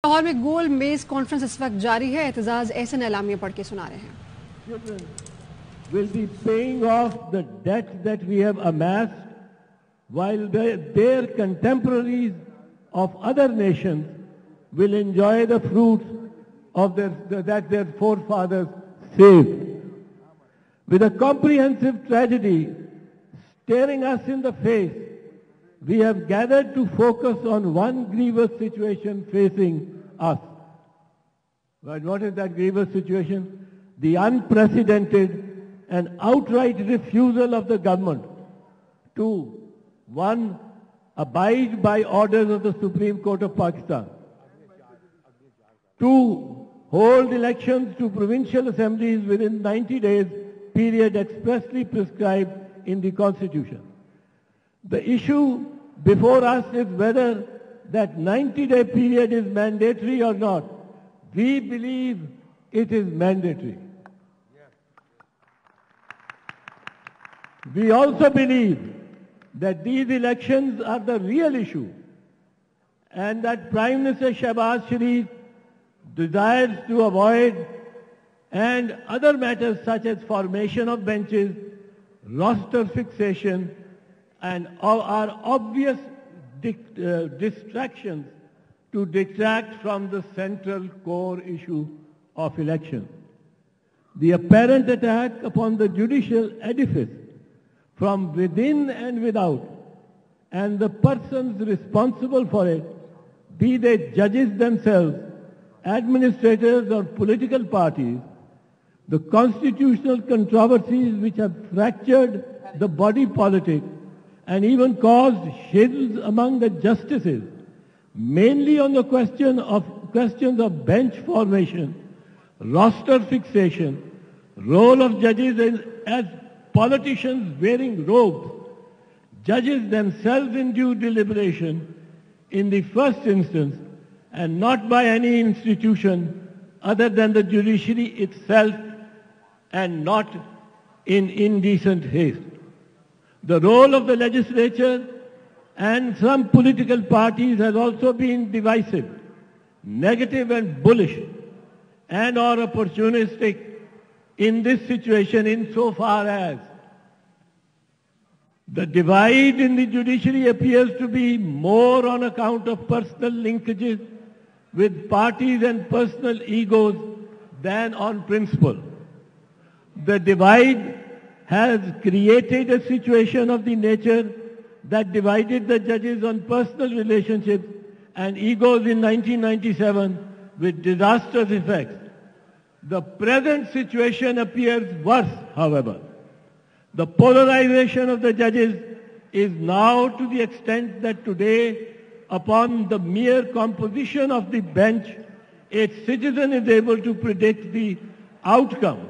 लाहौर में गोल मेज कॉन्फ्रेंस इस वक्त जारी है। एतजाज अहसन एलामिया पढ़ के सुना रहे हैं। Will be paying off the debt that we have amassed, while their contemporaries of other nations will enjoy the fruits of that their forefathers saved. With a comprehensive tragedy staring us in the face, we have gathered to focus on one grievous situation facing us. But what is that grievous situation? The unprecedented and outright refusal of the government to, one, abide by orders of the Supreme Court of Pakistan, two, hold elections to provincial assemblies within 90 days period expressly prescribed in the Constitution. The issue before us is whether that 90-day period is mandatory or not. We believe it is mandatory. We also believe that these elections are the real issue and that Prime Minister Shehbaz Sharif desires to avoid, and other matters such as formation of benches, roster fixation, and are obvious distractions to detract from the central core issue of election. The apparent attack upon the judicial edifice from within and without, and the persons responsible for it, be they judges themselves, administrators or political parties, the constitutional controversies which have fractured the body politic and even caused schisms among the justices, mainly on the questions of bench formation, roster fixation, role of judges as politicians wearing robes, judges themselves in due deliberation in the first instance, and not by any institution other than the judiciary itself, and not in indecent haste. The role of the legislature and some political parties has also been divisive, negative and bullish, and or opportunistic in this situation insofar as the divide in the judiciary appears to be more on account of personal linkages with parties and personal egos than on principle. The divide has created a situation of the nature that divided the judges on personal relationships and egos in 1997 with disastrous effects. The present situation appears worse, however. The polarization of the judges is now to the extent that today, upon the mere composition of the bench, a citizen is able to predict the outcome,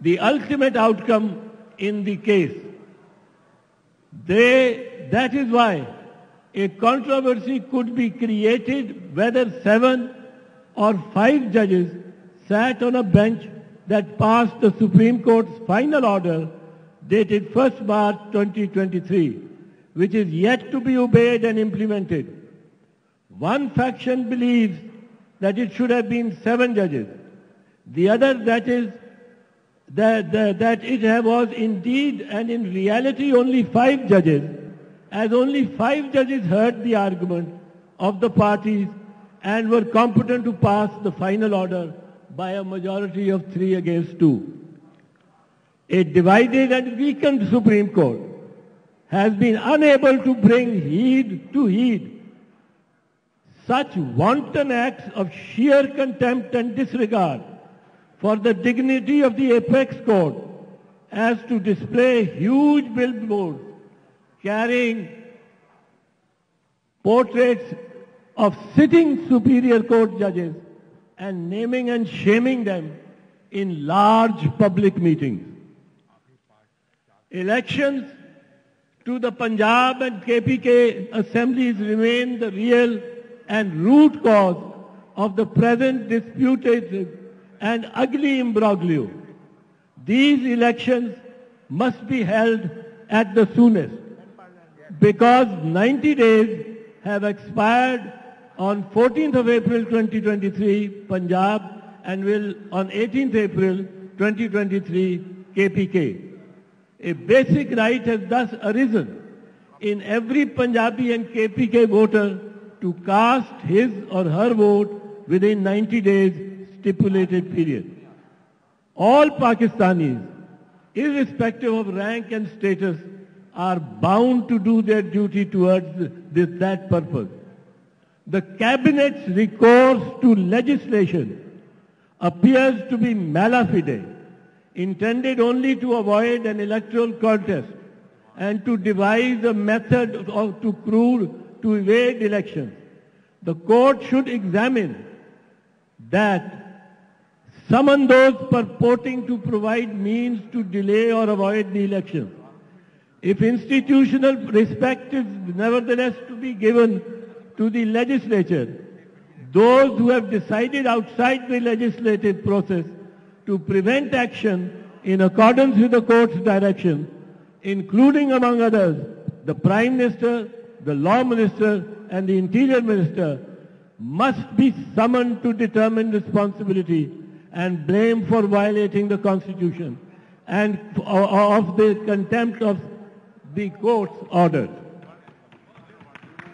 the ultimate outcome in the case. That is why a controversy could be created whether 7 or 5 judges sat on a bench that passed the Supreme Court's final order dated 1st March 2023, which is yet to be obeyed and implemented. One faction believes that it should have been 7 judges. The other, that it was indeed and in reality only 5 judges, as only 5 judges heard the argument of the parties and were competent to pass the final order by a majority of 3 against 2. A divided and weakened Supreme Court has been unable to bring heed such wanton acts of sheer contempt and disregard for the dignity of the apex court as to display huge billboards carrying portraits of sitting superior court judges and naming and shaming them in large public meetings. Elections to the Punjab and KPK assemblies remain the real and root cause of the present disputed and ugly imbroglio. These elections must be held at the soonest because 90 days have expired on 14th of April 2023 Punjab, and will on 18th April 2023 KPK. A basic right has thus arisen in every Punjabi and KPK voter to cast his or her vote within 90 days stipulated period. All Pakistanis, irrespective of rank and status, are bound to do their duty towards that purpose. The Cabinet's recourse to legislation appears to be mala fide, intended only to avoid an electoral contest and to devise a method to evade elections. The court should examine that, summon those purporting to provide means to delay or avoid the elections. If institutional respect is nevertheless to be given to the legislature, those who have decided outside the legislative process to prevent action in accordance with the court's direction, including among others the Prime Minister, the Law Minister and the Interior Minister, must be summoned to determine responsibility and blame for violating the Constitution and of the contempt of the court's orders.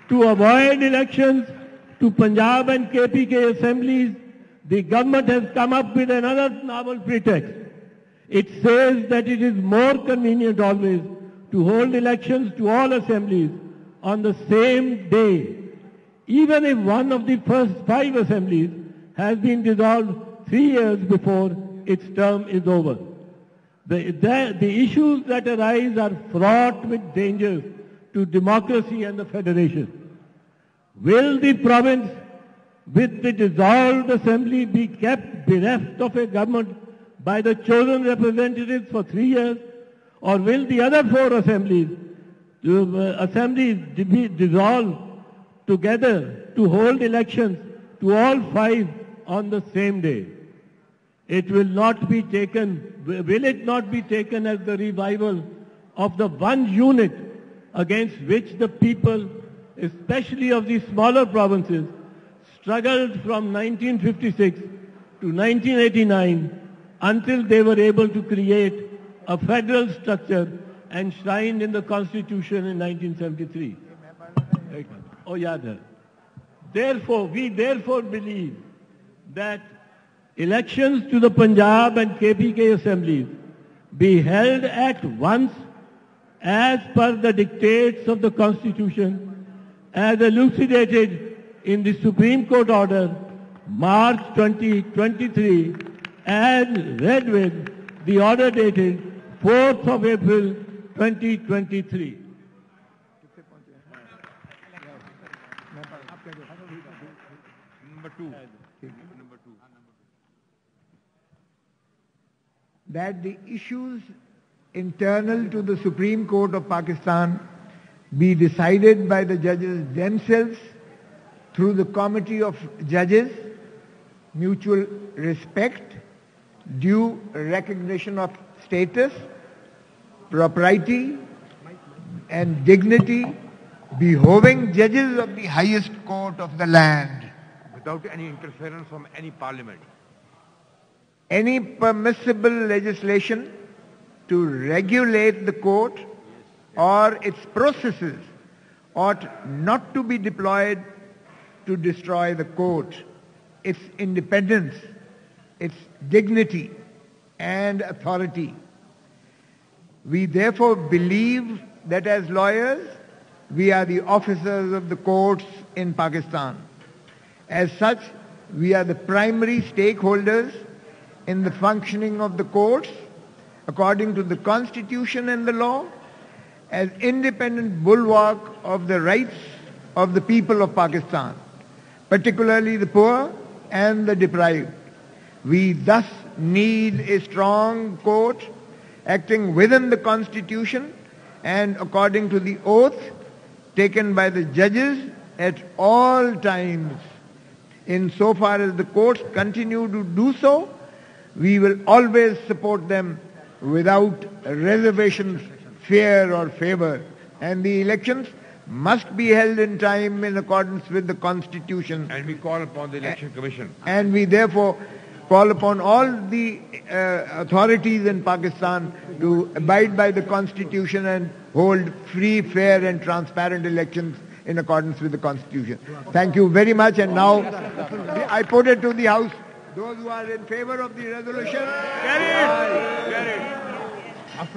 To avoid elections to Punjab and KPK assemblies, the government has come up with another novel pretext. It says that it is more convenient always to hold elections to all assemblies on the same day, even if one of the first 5 assemblies has been dissolved 3 years before its term is over. The issues that arise are fraught with dangers to democracy and the federation. Will the province with the dissolved assembly be kept bereft of a government by the chosen representatives for 3 years, or will the other 4 assemblies be dissolved together to hold elections to all 5 on the same day? It will not be taken, will it not be taken as the revival of the one unit against which the people, especially of the smaller provinces, struggled from 1956 to 1989 until they were able to create a federal structure enshrined in the Constitution in 1973. Oh, yeah, we therefore believe that elections to the Punjab and KPK assemblies be held at once as per the dictates of the Constitution as elucidated in the Supreme Court order March 2023 and read with the order dated 4th of April 2023. That the issues internal to the Supreme Court of Pakistan be decided by the judges themselves through the Committee of Judges, mutual respect, due recognition of status, propriety and dignity behoving judges of the highest court of the land. Without any interference from any parliament. Any permissible legislation to regulate the court or its processes ought not to be deployed to destroy the court, its independence, its dignity and authority. We therefore believe that as lawyers, we are the officers of the courts in Pakistan. As such, we are the primary stakeholders in the functioning of the courts according to the Constitution and the law as independent bulwark of the rights of the people of Pakistan, particularly the poor and the deprived. We thus need a strong court acting within the Constitution and according to the oath taken by the judges at all times. Insofar as the courts continue to do so, we will always support them without reservations, fear or favor. And the elections must be held in time in accordance with the Constitution. And we call upon the Election Commission. And we therefore call upon all the authorities in Pakistan to abide by the Constitution and hold free, fair and transparent elections in accordance with the Constitution. Thank you very much. And now I put it to the House. Those who are in favor of the resolution, carry it.